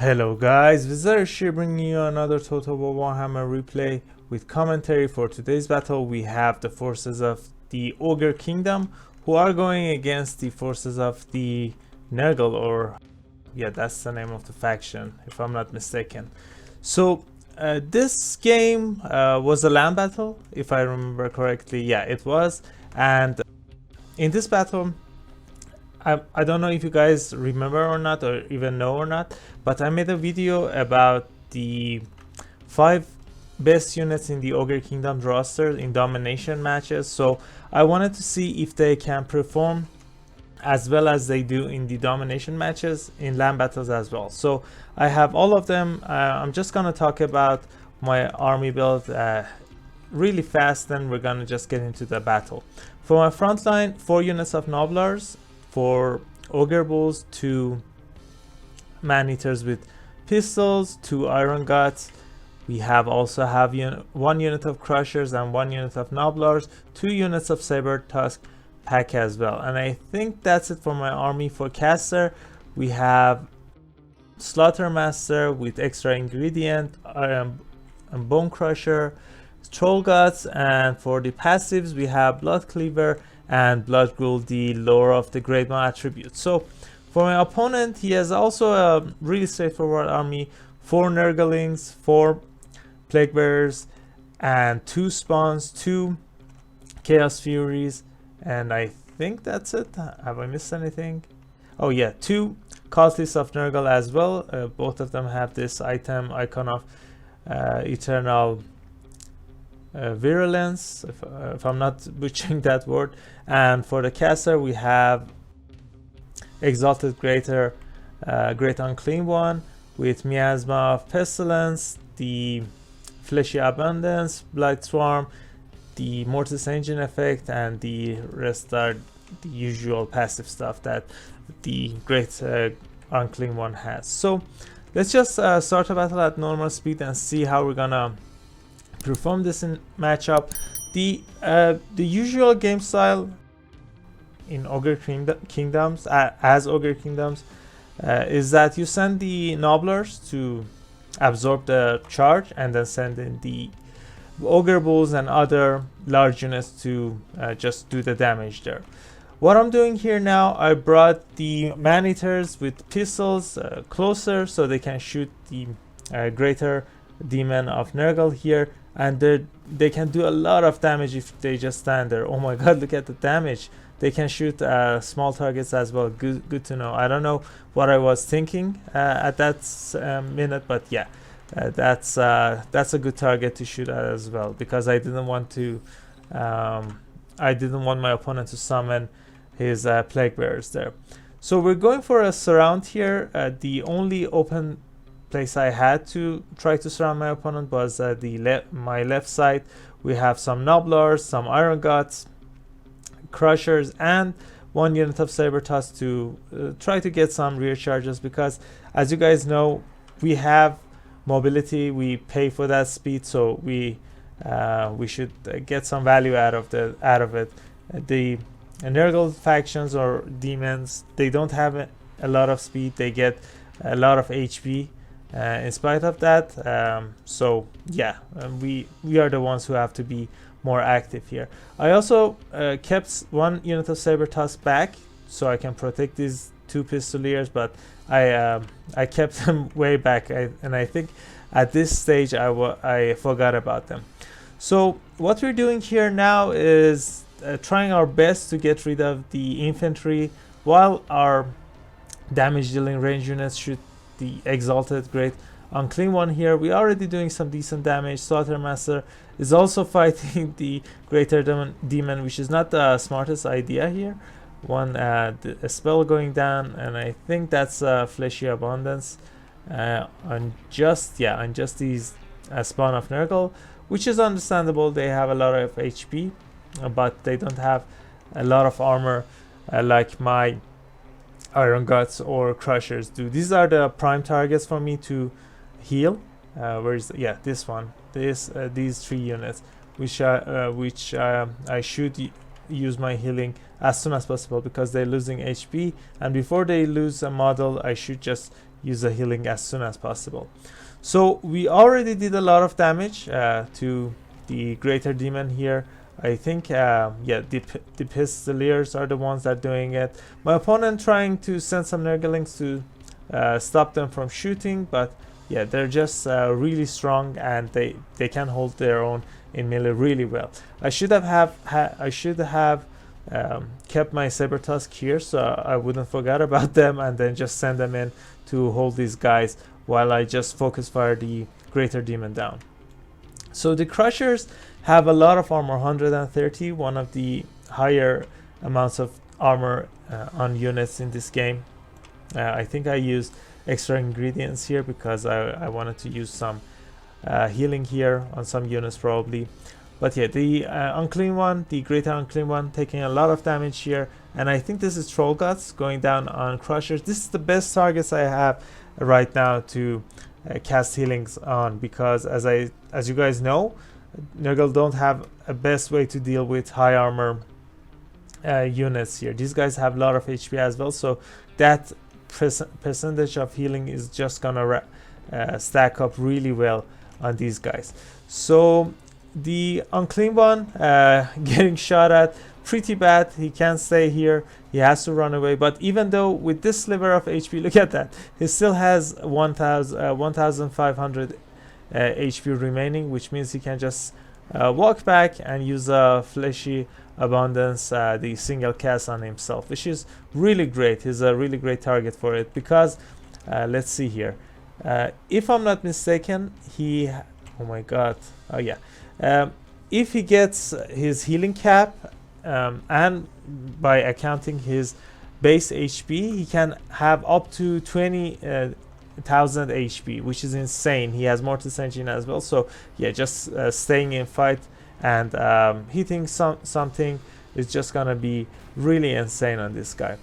Hello guys, Visitor here bringing you another Total War Warhammer replay with commentary. For today's battle we have the forces of the Ogre Kingdom who are going against the forces of the Nurgle, or yeah, that's the name of the faction if I'm not mistaken. So this game was a land battle if I remember correctly. Yeah, it was. And in this battle I don't know if you guys remember or not, or even know or not, but I made a video about the 5 best units in the Ogre Kingdoms roster in domination matches. So I wanted to see if they can perform as well as they do in the domination matches in land battles as well. So I have all of them. I'm just gonna talk about my army build really fast, then we're gonna just get into the battle. For my front line, 4 units of Nobblers, 4 Ogre Bulls, 2 Maneaters with pistols, 2 Iron Guts. We also have 1 unit of Crushers and 1 unit of Nobblers, 2 units of Saber Tusk pack as well. And I think that's it for my army. For caster, we have Slaughtermaster with extra ingredient, and Bone Crusher, Troll Guts, and for the passives we have Blood Cleaver and Blood Ghoul, the lore of the Great One attribute. So for my opponent, he has also a really straightforward army: 4 Nurglings, 4 Plague Bearers, and 2 Spawns, 2 Chaos Furies, and I think that's it. Have I missed anything? Oh yeah, 2 Cultists of Nurgle as well. Both of them have this icon of eternal virulence, if I'm not butchering that word. And for the caster, we have Exalted Great Unclean One with Miasma of Pestilence, the Fleshy Abundance, Blight Swarm, the Mortis Engine effect, and the rest are the usual passive stuff that the Great Unclean One has. So let's just start a battle at normal speed and see how we're gonna perform this in matchup. The usual game style in Ogre Kingdoms, as Ogre Kingdoms, is that you send the Nobblers to absorb the charge and then send in the Ogre Bulls and other large units to just do the damage there. What I'm doing here now, I brought the Maneaters with pistols closer so they can shoot the greater demon of Nurgle here, and they can do a lot of damage if they just stand there. Oh my god, look at the damage. They can shoot small targets as well. Good to know. I don't know what I was thinking at that minute, but yeah, that's a good target to shoot at as well, because I didn't want my opponent to summon his Plague Bearers there. So we're going for a surround here. The only open place I had to try to surround my opponent was my left side. We have some Nobblers, some Iron Guts, Crushers, and 1 unit of Saber Tusk to try to get some rear charges, because as you guys know, we have mobility, we pay for that speed, so we should get some value out of it. The Nurgle factions or demons, they don't have a lot of speed, they get a lot of HP in spite of that. So yeah, we are the ones who have to be more active here. I also kept 1 unit of Saber Tusk back so I can protect these 2 Pistoliers, but I kept them way back, and I think at this stage I forgot about them. So what we're doing here now is trying our best to get rid of the infantry while our damage dealing range units shoot the Exalted Great Unclean One here. We're already doing some decent damage. Slaughtermaster is also fighting the Greater Demon, which is not the smartest idea here. A spell going down, and I think that's Fleshy Abundance on just these spawn of Nurgle, which is understandable. They have a lot of HP, but they don't have a lot of armor like my Iron Guts or Crushers do. These are the prime targets for me to heal. This one, these 3 units, which I should use my healing as soon as possible, because they're losing HP, and before they lose a model I should just use a healing as soon as possible. So we already did a lot of damage to the greater demon here. I think yeah, the pistoliers are the ones that are doing it. My opponent trying to send some Nurglings to stop them from shooting, but yeah, they're just really strong, and they can hold their own in melee really well. I should have kept my Saber Tusk here, so I wouldn't forget about them, and then just send them in to hold these guys while I just focus fire the greater demon down. So the Crushers have a lot of armor, 130, one of the higher amounts of armor on units in this game. I think I used extra ingredients here because I wanted to use some healing here on some units probably. But yeah, the unclean one, the greater unclean one, taking a lot of damage here. And I think this is Troll Guts going down on Crushers. This is the best targets I have right now to cast healings on, because as you guys know, Nurgle don't have a best way to deal with high armor units here. These guys have a lot of HP as well, so that percentage of healing is just gonna stack up really well on these guys. So the unclean one getting shot at pretty bad. He can't stay here, he has to run away. But even though with this sliver of HP, look at that, he still has 1500 HP remaining, which means he can just walk back and use a fleshy abundance, the single cast on himself, which is really great. He's a really great target for it, because let's see here, if I'm not mistaken, he, oh my god, oh yeah, if he gets his healing cap and by accounting his base HP, he can have up to 20,000 HP, which is insane. He has Mortis Engine as well, so yeah, just staying in fight and hitting something is just gonna be really insane on this guy.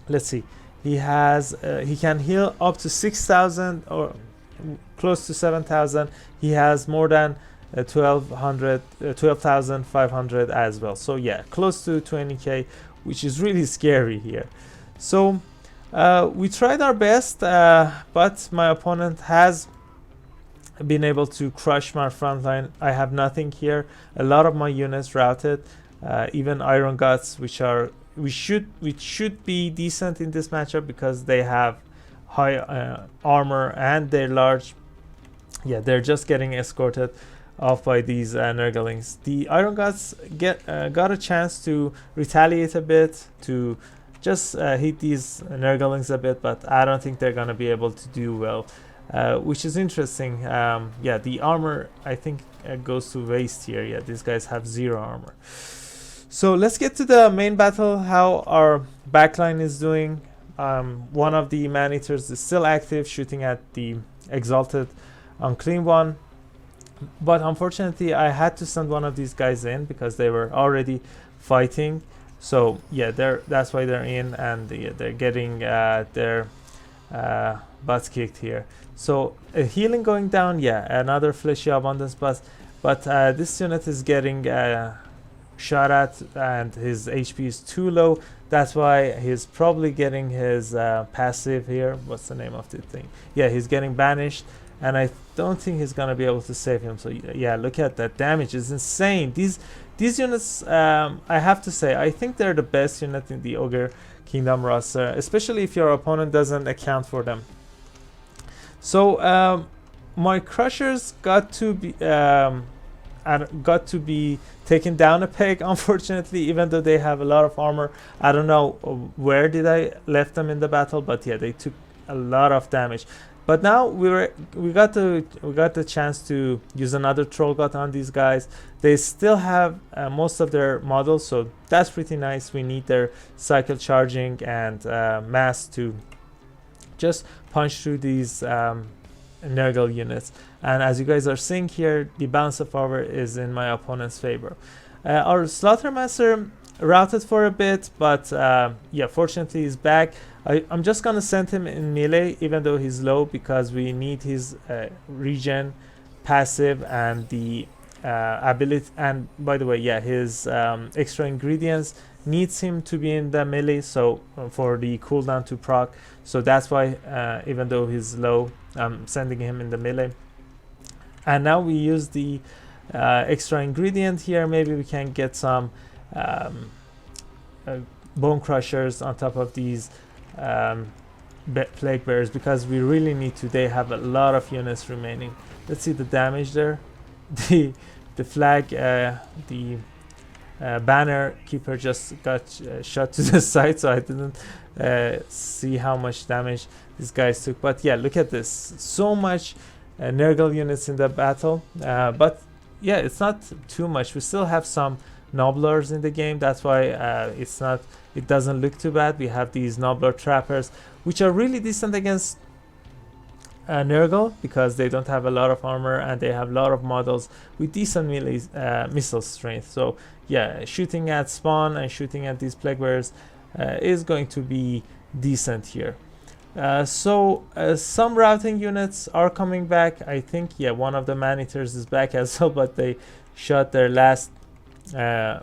Let's see, he has he can heal up to 6,000 or close to 7,000. He has more than 12,500 as well, so yeah, close to 20k, which is really scary here. So we tried our best, but my opponent has been able to crush my front line. I have nothing here. A lot of my units routed, even Iron Guts, which should be decent in this matchup because they have high armor and they're large. Yeah, they're just getting escorted off by these Nurglings. The Iron Guts got a chance to retaliate a bit, to just hit these Nurglings a bit, but I don't think they're gonna be able to do well, which is interesting. Yeah, the armor I think goes to waste here. Yeah, these guys have 0 armor. So let's get to the main battle, how our backline is doing. One of the Maneaters is still active, shooting at the exalted unclean one, but unfortunately I had to send one of these guys in because they were already fighting. So yeah, that's why they're in, and they're getting their butts kicked here. So healing going down, yeah, another fleshy abundance, but this unit is getting shot at and his HP is too low. That's why he's probably getting his passive here. What's the name of the thing? Yeah, he's getting banished, and I don't think he's gonna be able to save him. So yeah, look at that damage, is insane. These units, I have to say, I think they're the best unit in the Ogre Kingdom roster, especially if your opponent doesn't account for them. So my Crushers got to be taken down a peg, unfortunately, even though they have a lot of armor. I don't know where did I left them in the battle, but yeah, they took a lot of damage. But now we got the chance to use another Troll Gut on these guys. They still have most of their models, so that's pretty nice. We need their cycle charging and mass to just punch through these Nurgle units. And as you guys are seeing here, the balance of power is in my opponent's favor. Our Slaughtermaster routed for a bit, but yeah, fortunately he's back. I'm just gonna send him in melee even though he's low, because we need his regen passive and the ability. And by the way, yeah, his extra ingredients needs him to be in the melee, so for the cooldown to proc. So that's why even though he's low, I'm sending him in the melee. And now we use the extra ingredient here. Maybe we can get some bone crushers on top of these plague bearers, because we really need to. They have a lot of units remaining. Let's see the damage there. The flag, the banner keeper just got shot to the side, so I didn't see how much damage these guys took. But yeah, look at this, so much Nurgle units in the battle, but yeah, it's not too much. We still have some Nobblers in the game. That's why it doesn't look too bad. We have these Nobbler trappers, which are really decent against Nurgle, because they don't have a lot of armor and they have a lot of models with decent melee missile strength. So yeah, shooting at spawn and shooting at these plague bearers is going to be decent here. Some routing units are coming back. I think, yeah, one of the Maneaters is back as well, but they shot their last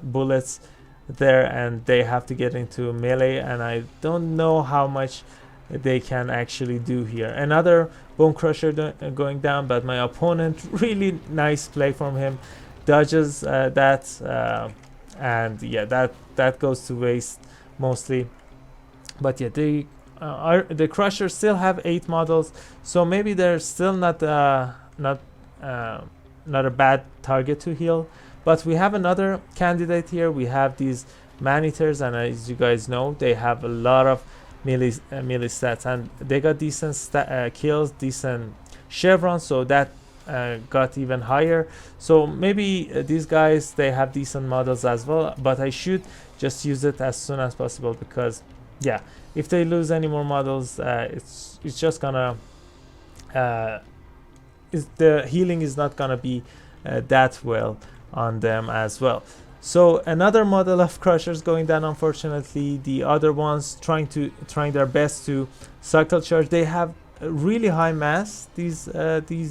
bullets there and they have to get into melee, and I don't know how much they can actually do here. Another Bone Crusher going down, but my opponent, really nice play from him, dodges that, and yeah, that goes to waste mostly. But yeah, the Crushers still have 8 models, so maybe they're still not a bad target to heal. But we have another candidate here. We have these Maneaters, and as you guys know, they have a lot of melee stats, and they got decent kills, decent chevrons, so that got even higher. So maybe these guys, they have decent models as well, but I should just use it as soon as possible, because yeah, if they lose any more models, it's just gonna the healing is not gonna be that well on them as well. So another model of Crushers going down, unfortunately. The other ones trying their best to cycle charge. They have really high mass, these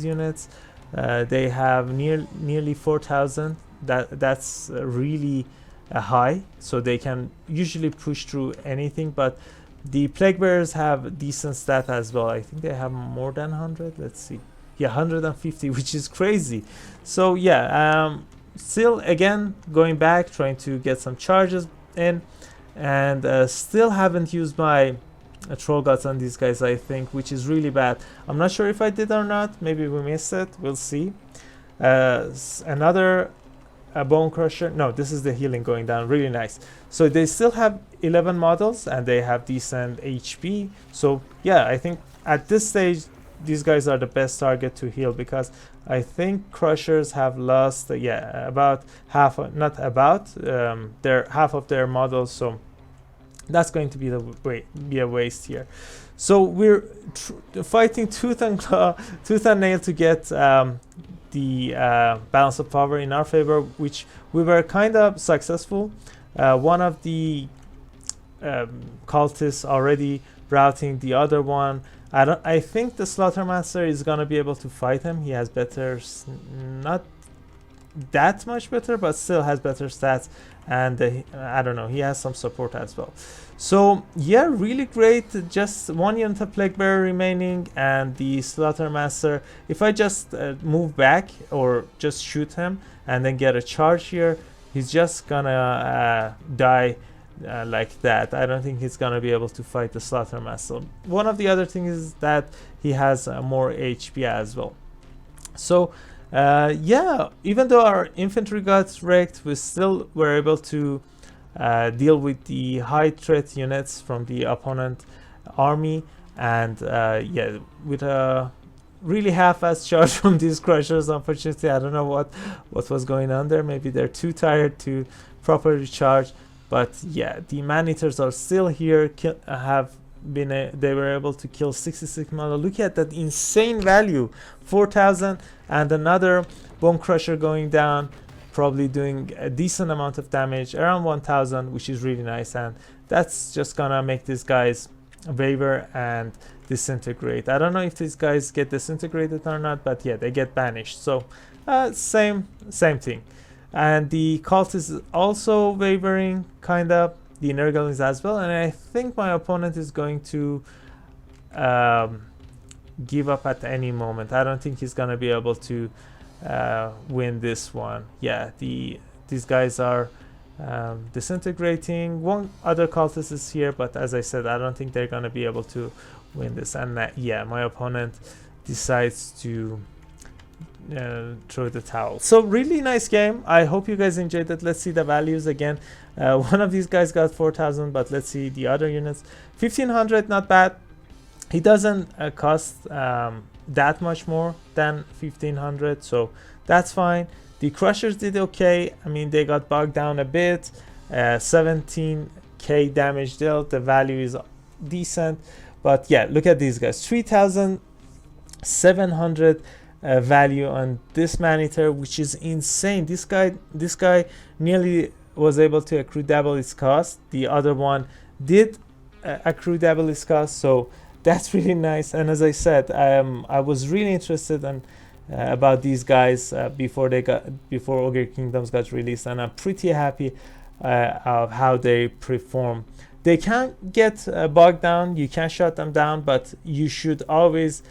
units. They have nearly 4,000. That's really high, so they can usually push through anything. But the Plague Bearers have decent stat as well. I think they have more than 100. Let's see. Yeah, 150, which is crazy. So yeah, still again going back, trying to get some charges in, and still haven't used my Troll Guts on these guys, I think, which is really bad. I'm not sure if I did or not. Maybe we missed it. We'll see. Another Bone Crusher. No, this is the healing going down. Really nice. So they still have 11 models and they have decent HP. So yeah, I think at this stage these guys are the best target to heal, because I think Crushers have lost about half, not about, their half of their models, so that's going to be a waste here. So we're fighting tooth and nail to get the balance of power in our favor, which we were kind of successful. One of the cultists already routing the other one. I think the Slaughtermaster is gonna be able to fight him. He has better, not that much better, but still has better stats, and I don't know, he has some support as well. So yeah, really great. Just one unit of Plague Bearer remaining, and the Slaughtermaster. If I just move back or just shoot him and then get a charge here, he's just gonna die like that. I don't think he's gonna be able to fight the Slaughtermaster. One of the other things is that he has more HP as well. So yeah, even though our infantry got wrecked, we still were able to deal with the high threat units from the opponent army, and yeah, with a really half-assed charge from these Crushers. Unfortunately, I don't know what was going on there. Maybe they're too tired to properly charge. But yeah, the Maneaters are still here. They were able to kill 66 model. Look at that insane value, 4,000, and another Bone Crusher going down, probably doing a decent amount of damage, around 1,000, which is really nice. And that's just gonna make these guys waver and disintegrate. I don't know if these guys get disintegrated or not, but yeah, they get banished. So Same thing. And the cult is also wavering, kind of. The Nurgle is as well, and I think my opponent is going to give up at any moment. I don't think he's gonna be able to win this one. Yeah, these guys are disintegrating. One other cultist is here, but as I said, I don't think they're gonna be able to win this. And yeah, my opponent decides to throw the towel. So really nice game. I hope you guys enjoyed it. Let's see the values again. One of these guys got 4,000, but let's see the other units. 1,500, not bad. He doesn't cost that much more than 1,500, so that's fine. The crushers did okay. I mean, they got bogged down a bit. 17k damage dealt. The value is decent, but yeah, look at these guys. 3,700 value on this Maneater, which is insane. This guy nearly was able to accrue double its cost. The other one did accrue double its cost, so that's really nice. And as I said, I was really interested in about these guys before Ogre Kingdoms got released, and I'm pretty happy of how they perform. They can't get bogged down, you can shut them down, but you should always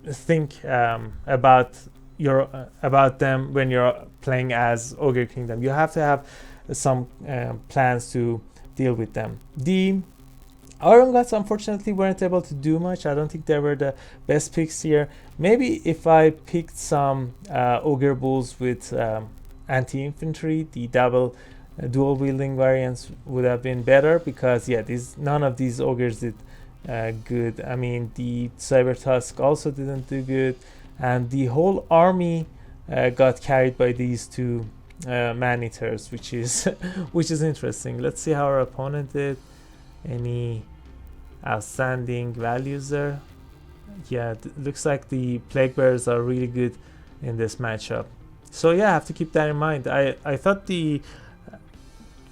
think about them when you're playing as Ogre Kingdom. You have to have some plans to deal with them. The Iron Gods unfortunately weren't able to do much. I don't think they were the best picks here. Maybe if I picked some Ogre Bulls with anti-infantry, the dual wielding variants would have been better, because yeah, none of these ogres did good. I mean, the Cyber Tusk also didn't do good, and the whole army got carried by these two Maneaters, which is interesting. Let's see how our opponent did. Any outstanding values there? Yeah, looks like the Plague Bearers are really good in this matchup. So yeah, I have to keep that in mind. I thought the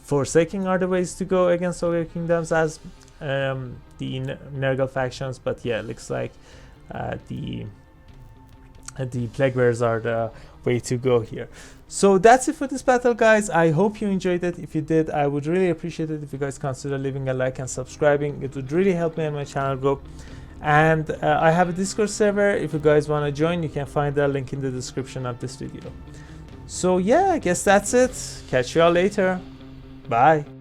Forsaking are the ways to go against Ogre Kingdoms as the Nurgle factions, but yeah, looks like the Plague Bearers are the way to go here. So that's it for this battle, guys. I hope you enjoyed it. If you did, I would really appreciate it if you guys consider leaving a like and subscribing. It would really help me and my channel grow. And I have a Discord server. If you guys want to join, you can find the link in the description of this video. So yeah, I guess that's it. Catch you all later. Bye.